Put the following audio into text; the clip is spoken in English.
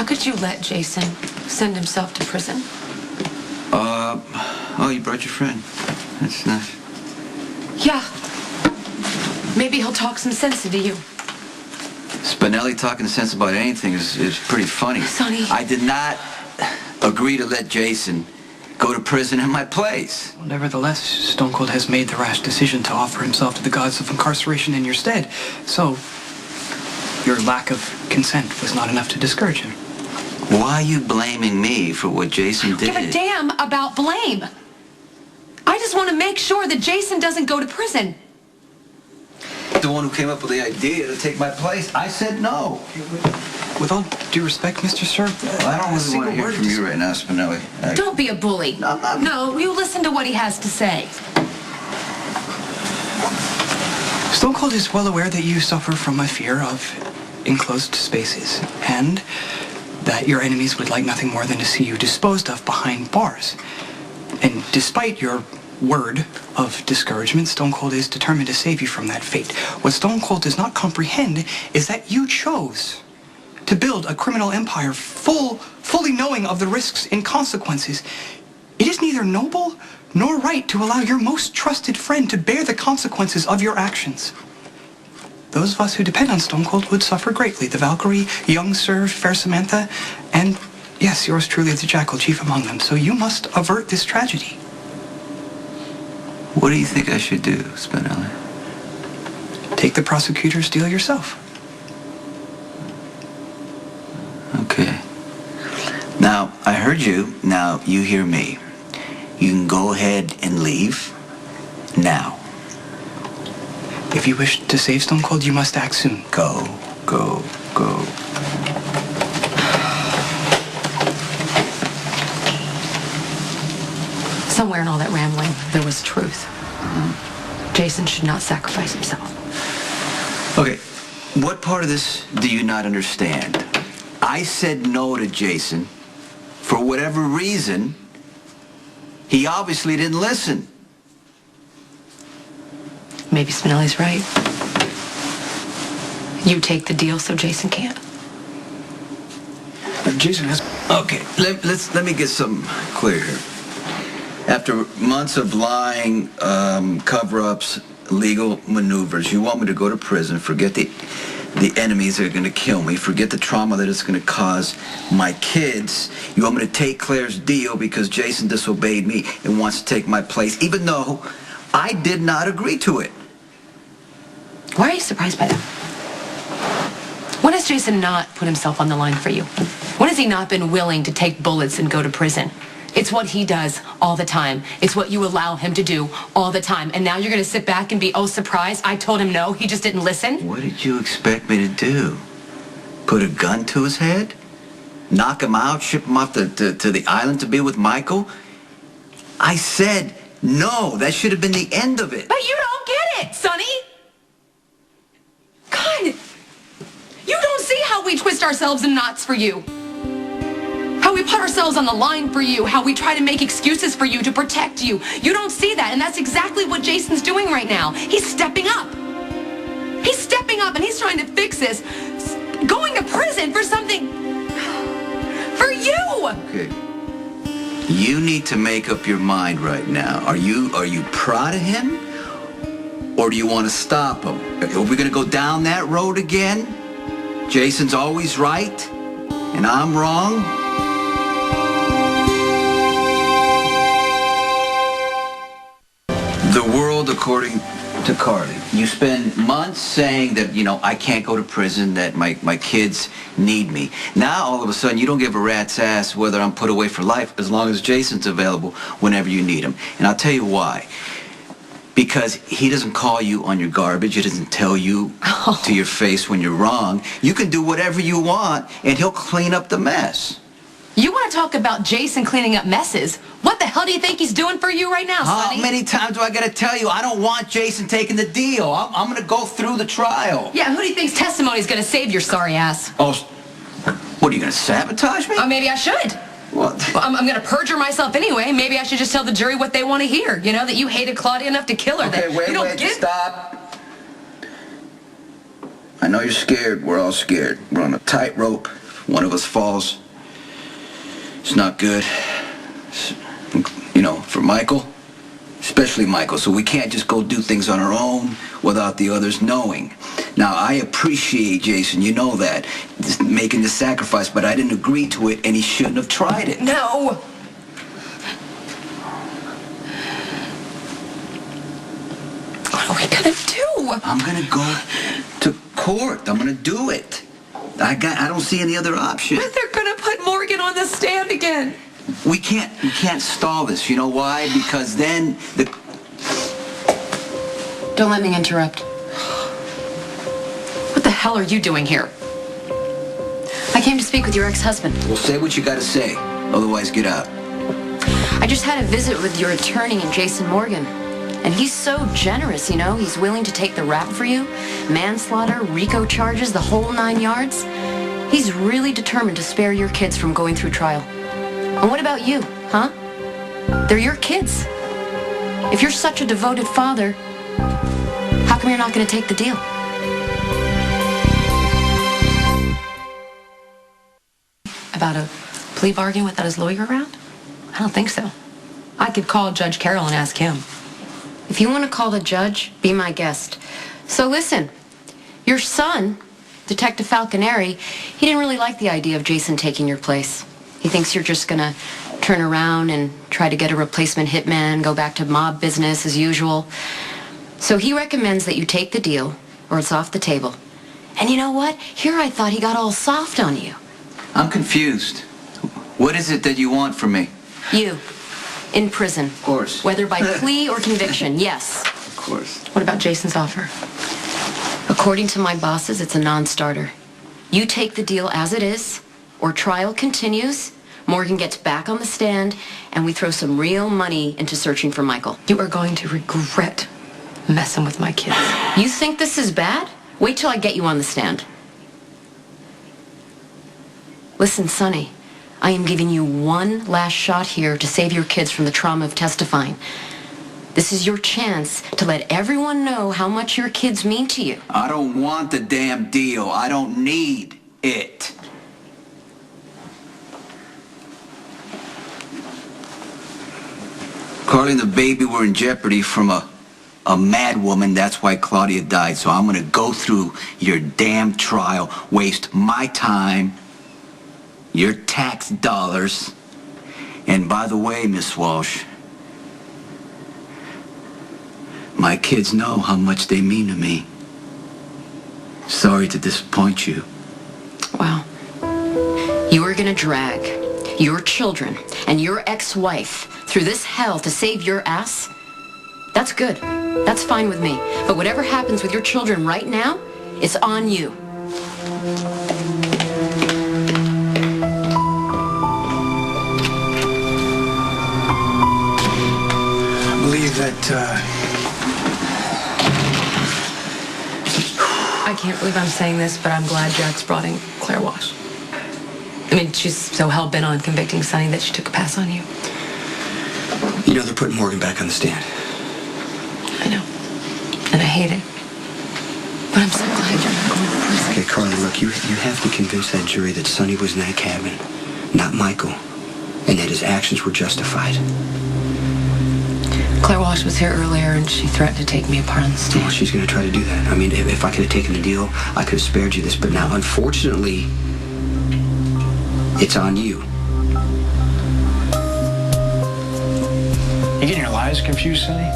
How could you let Jason send himself to prison? Oh, you brought your friend. That's nice. Yeah. Maybe he'll talk some sense into you. Spinelli talking sense about anything is pretty funny. Sonny. I did not agree to let Jason go to prison in my place. Well, nevertheless, Stone Cold has made the rash decision to offer himself to the gods of incarceration in your stead. So, your lack of consent was not enough to discourage him. Why are you blaming me for what Jason did? Give a damn about blame. I just want to make sure that Jason doesn't go to prison. The one who came up with the idea to take my place, I said no. With all due respect, Mr. Sir, Well, I don't really want to hear from you right now, Spinelli. Don't be a bully. No, I'm not. No, you listen to what he has to say. Stone Cold is well aware that you suffer from a fear of enclosed spaces, and that your enemies would like nothing more than to see you disposed of behind bars. And despite your word of discouragement, Stone Cold is determined to save you from that fate. What Stone Cold does not comprehend is that you chose to build a criminal empire fully knowing of the risks and consequences. It is neither noble nor right to allow your most trusted friend to bear the consequences of your actions. Those of us who depend on Stone Cold would suffer greatly. The Valkyrie, young Sir, fair Samantha, and yes, yours truly, the Jackal, chief among them. So you must avert this tragedy. What do you think I should do, Spinelli? Take the prosecutor's deal yourself. Okay. Now, I heard you. Now, you hear me. You can go ahead and leave now. If you wish to save Stone Cold, you must act soon. Go, go, go. Somewhere in all that rambling, there was truth. Jason should not sacrifice himself. Okay, what part of this do you not understand? I said no to Jason for whatever reason. He obviously didn't listen. Maybe Spinelli's right. You take the deal so Jason can't. Jason has... Okay, let me get something clear here. After months of lying, cover-ups, legal maneuvers, you want me to go to prison, forget the enemies that are going to kill me, forget the trauma that it's going to cause my kids. You want me to take Claire's deal because Jason disobeyed me and wants to take my place, even though I did not agree to it. Why are you surprised by that? When has Jason not put himself on the line for you? When has he not been willing to take bullets and go to prison? It's what he does all the time. It's what you allow him to do all the time. And now you're going to sit back and be, oh, surprised? I told him no. He just didn't listen? What did you expect me to do? Put a gun to his head? Knock him out? Ship him off to the island to be with Michael? I said no. That should have been the end of it. But you don't get it, Sonny. God, you don't see how we twist ourselves in knots for you. How we put ourselves on the line for you, how we try to make excuses for you to protect you. You don't see that, and that's exactly what Jason's doing right now. He's stepping up. He's stepping up, and he's trying to fix this. Going to prison for something... for you! Okay. You need to make up your mind right now. Are you proud of him? Or do you want to stop him? Are we going to go down that road again? Jason's always right, and I'm wrong? The world according to Carly. You spend months saying that, I can't go to prison, that my kids need me. Now, all of a sudden, you don't give a rat's ass whether I'm put away for life as long as Jason's available whenever you need him. And I'll tell you why. Because he doesn't call you on your garbage. He doesn't tell you to your face when you're wrong. You can do whatever you want, and he'll clean up the mess. You want to talk about Jason cleaning up messes? What the hell do you think he's doing for you right now, Sonny? How many times do I got to tell you? I don't want Jason taking the deal. I'm going to go through the trial. Yeah, who do you think's testimony is going to save your sorry ass? Oh, what, are you going to sabotage me? Maybe I should. What? Well, I'm going to perjure myself anyway. Maybe I should just tell the jury what they want to hear. That you hated Claudia enough to kill her. Okay, wait, stop. I know you're scared. We're all scared. We're on a tightrope. one of us falls, it's not good. You know, for Michael, especially Michael. So we can't just go do things on our own without the others knowing. Now, I appreciate Jason, you know that, making the sacrifice, but I didn't agree to it, and he shouldn't have tried it. No! What are we gonna do? I'm gonna go to court. I'm gonna do it. I don't see any other option. But they're gonna put Morgan on the stand again. We can't stall this. You know why? Because then the... Don't let me interrupt. What the hell are you doing here? I came to speak with your ex-husband. Well, say what you gotta say. Otherwise, get out. I just had a visit with your attorney and Jason Morgan. And he's so generous, you know. He's willing to take the rap for you. Manslaughter, RICO charges, the whole 9 yards. He's really determined to spare your kids from going through trial. And what about you, huh? They're your kids. If you're such a devoted father, how come you're not going to take the deal? About a plea bargain without his lawyer around? I don't think so. I could call Judge Carroll and ask him. If you want to call the judge, be my guest. So listen, your son, Detective Falconeri, he didn't really like the idea of Jason taking your place. He thinks you're just gonna turn around and try to get a replacement hitman, go back to mob business as usual. So he recommends that you take the deal, or it's off the table. And you know what? Here I thought he got all soft on you. I'm confused. What is it that you want from me? You, in prison. Of course. Whether by plea or conviction, yes. Of course. What about Jason's offer? According to my bosses, it's a non-starter. You take the deal as it is, or trial continues, Morgan gets back on the stand, and we throw some real money into searching for Michael. You are going to regret messing with my kids. You think this is bad? Wait till I get you on the stand. Listen, Sonny, I am giving you one last shot here to save your kids from the trauma of testifying. This is your chance to let everyone know how much your kids mean to you. I don't want the damn deal. I don't need it. Carly and the baby were in jeopardy from a mad woman. That's why Claudia died. So I'm going to go through your damn trial, waste my time, your tax dollars. And by the way, Miss Walsh, my kids know how much they mean to me. Sorry to disappoint you. Wow. You are going to drag your children and your ex-wife through this hell to save your ass? That's good. That's fine with me. But whatever happens with your children right now, it's on you. I believe that, I can't believe I'm saying this, but I'm glad Jack's brought in Claire Walsh. I mean, she's so hell-bent on convicting Sonny that she took a pass on you. you know, they're putting Morgan back on the stand. I know. And I hate it. But I'm so glad you're not going to prison. Okay, Carly, look, you have to convince that jury that Sonny was in that cabin, not Michael, and that his actions were justified. Claire Walsh was here earlier, and she threatened to take me apart on the stand. Well, she's going to try to do that. I mean, if I could have taken the deal, I could have spared you this. But now, unfortunately, it's on you. You getting your lives confused, Sonny?